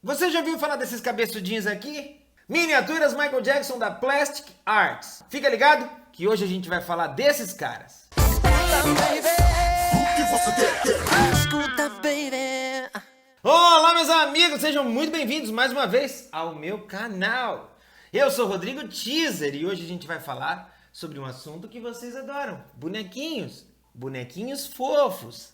Você já ouviu falar desses cabeçudinhos aqui? Miniaturas Michael Jackson da Plastic Arts. Fica ligado que hoje a gente vai falar desses caras. Escuta, baby. Olá, meus amigos, sejam muito bem-vindos mais uma vez ao meu canal. Eu sou Rodrigo Teaser e hoje a gente vai falar sobre um assunto que vocês adoram: bonequinhos. Bonequinhos fofos.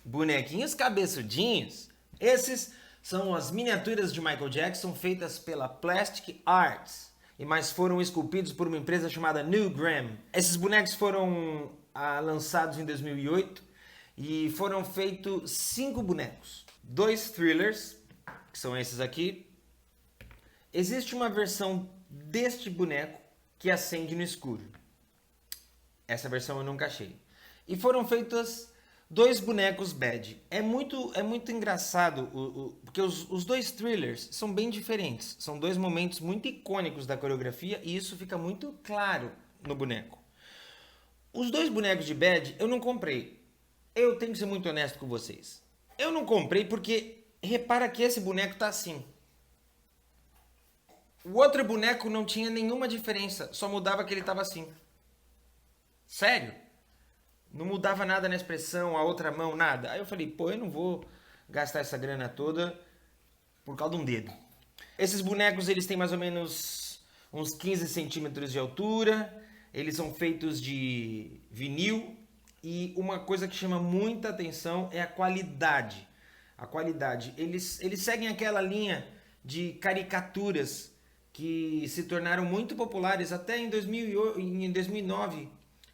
Bonequinhos cabeçudinhos. Esses são as miniaturas de Michael Jackson feitas pela Plastic Arts, mas foram esculpidos por uma empresa chamada Newgram. Esses bonecos foram lançados em 2008 e foram feitos 5 bonecos. 2 thrillers, que são esses aqui. Existe uma versão deste boneco que acende no escuro. Essa versão eu nunca achei. E foram feitos 2 bonecos bad. É muito engraçado, porque os 2 thrillers são bem diferentes. São 2 momentos muito icônicos da coreografia e isso fica muito claro no boneco. Os 2 bonecos de bad eu não comprei. Eu tenho que ser muito honesto com vocês. Eu não comprei porque, repara que esse boneco tá assim. O outro boneco não tinha nenhuma diferença, só mudava que ele tava assim. Sério? Não mudava nada na expressão, a outra mão, nada. Aí eu falei, pô, eu não vou gastar essa grana toda por causa de um dedo. Esses bonecos, eles têm mais ou menos uns 15 centímetros de altura. Eles são feitos de vinil. E uma coisa que chama muita atenção é a qualidade. A qualidade. Eles seguem aquela linha de caricaturas que se tornaram muito populares até em 2009.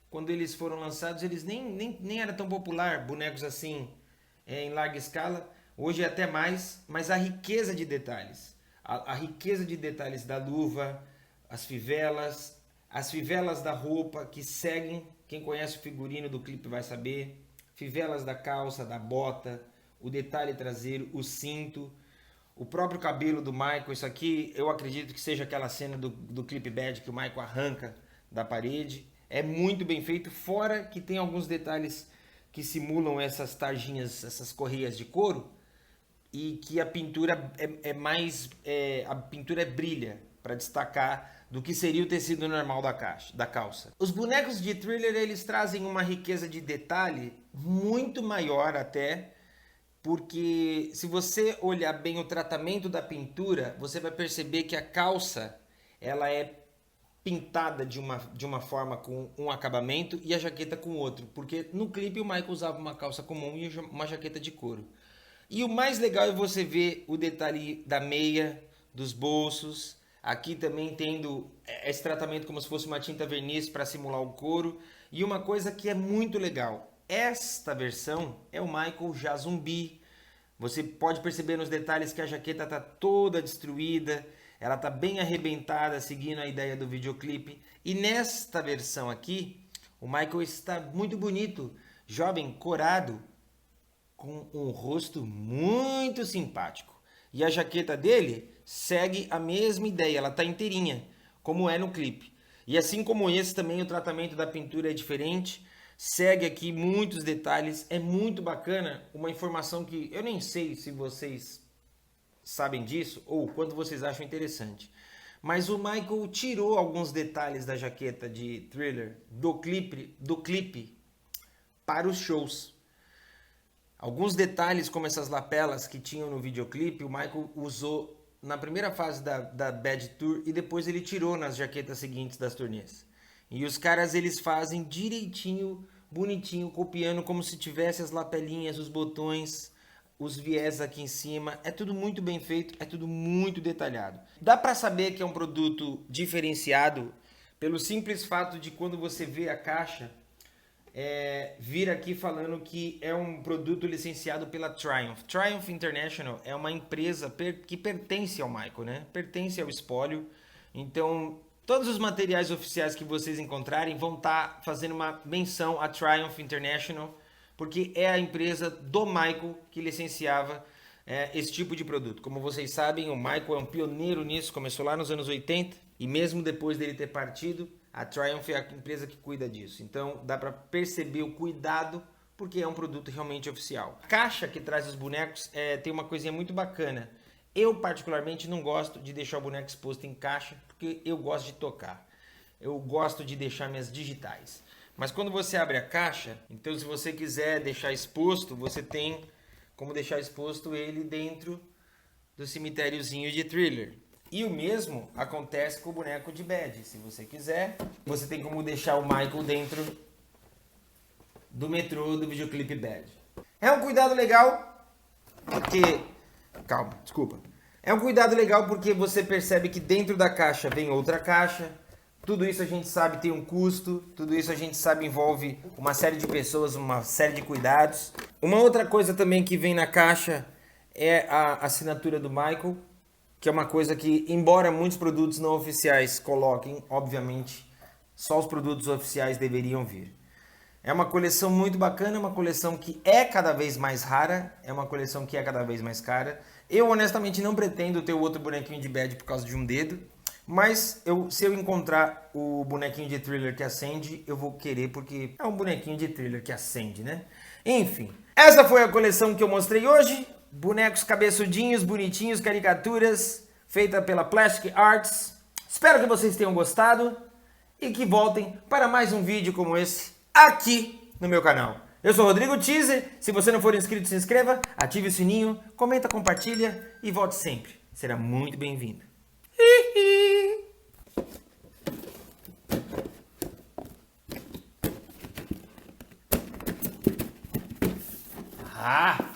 Quando eles foram lançados, eles nem era tão popular, bonecos assim, em larga escala. Hoje é até mais, mas a riqueza de detalhes. A riqueza de detalhes da luva, as fivelas da roupa que seguem. Quem conhece o figurino do clipe vai saber. Fivelas da calça, da bota, o detalhe traseiro, o cinto, o próprio cabelo do Michael. Isso aqui eu acredito que seja aquela cena do clipe bad que o Michael arranca da parede. É muito bem feito, fora que tem alguns detalhes que simulam essas tarjinhas, essas correias de couro, e que a pintura a pintura brilha para destacar do que seria o tecido normal da calça. Os bonecos de thriller, eles trazem uma riqueza de detalhe muito maior até, porque se você olhar bem o tratamento da pintura, você vai perceber que a calça ela é pintada de uma forma com um acabamento e a jaqueta com outro, porque no clipe o Michael usava uma calça comum e uma jaqueta de couro. E o mais legal é você ver o detalhe da meia, dos bolsos, aqui também tendo esse tratamento como se fosse uma tinta verniz para simular o couro. E uma coisa que é muito legal, esta versão é o Michael já zumbi. Você pode perceber nos detalhes que a jaqueta está toda destruída, ela está bem arrebentada, seguindo a ideia do videoclipe. E nesta versão aqui, o Michael está muito bonito, jovem, corado, com um rosto muito simpático. E a jaqueta dele segue a mesma ideia, ela está inteirinha, como é no clipe. E assim como esse também, o tratamento da pintura é diferente, segue aqui muitos detalhes, é muito bacana. Uma informação que eu nem sei se vocês sabem disso ou quanto vocês acham interessante, mas o Michael tirou alguns detalhes da jaqueta de thriller do clipe para os shows. Alguns detalhes, como essas lapelas que tinham no videoclipe, o Michael usou na primeira fase da Bad Tour e depois ele tirou nas jaquetas seguintes das turnês. E os caras, eles fazem direitinho, bonitinho, copiando como se tivesse as lapelinhas, os botões, os viés aqui em cima. É tudo muito bem feito, é tudo muito detalhado. Dá para saber que é um produto diferenciado pelo simples fato de quando você vê a caixa, vir aqui falando que é um produto licenciado pela Triumph. Triumph International é uma empresa que pertence ao Michael, né? Pertence ao espólio. Então, todos os materiais oficiais que vocês encontrarem vão estar fazendo uma menção à Triumph International, porque é a empresa do Michael que licenciava esse tipo de produto. Como vocês sabem, o Michael é um pioneiro nisso, começou lá nos anos 80, e mesmo depois dele ter partido, a Triumph é a empresa que cuida disso. Então dá para perceber o cuidado, porque é um produto realmente oficial. A caixa que traz os bonecos tem uma coisinha muito bacana. Eu particularmente não gosto de deixar o boneco exposto em caixa, porque eu gosto de tocar. Eu gosto de deixar minhas digitais. Mas quando você abre a caixa, então se você quiser deixar exposto, você tem como deixar exposto ele dentro do cemitériozinho de Thriller. E o mesmo acontece com o boneco de Bad. Se você quiser, você tem como deixar o Michael dentro do metrô do videoclipe Bad. É um cuidado legal, porque... Calma, desculpa. É um cuidado legal porque você percebe que dentro da caixa vem outra caixa. Tudo isso a gente sabe tem um custo. Tudo isso a gente sabe envolve uma série de pessoas, uma série de cuidados. Uma outra coisa também que vem na caixa é a assinatura do Michael, que é uma coisa que, embora muitos produtos não oficiais coloquem, obviamente, só os produtos oficiais deveriam vir. É uma coleção muito bacana, uma coleção que é cada vez mais rara, é uma coleção que é cada vez mais cara. Eu, honestamente, não pretendo ter o outro bonequinho de Bad por causa de um dedo, mas se eu encontrar o bonequinho de Thriller que acende, eu vou querer, porque é um bonequinho de Thriller que acende, né? Enfim, essa foi a coleção que eu mostrei hoje. Bonecos cabeçudinhos, bonitinhos, caricaturas, feita pela Plastic Arts. Espero que vocês tenham gostado e que voltem para mais um vídeo como esse aqui no meu canal. Eu sou Rodrigo Teaser. Se você não for inscrito, se inscreva, ative o sininho, comenta, compartilha e volte sempre. Será muito bem-vindo. Ah!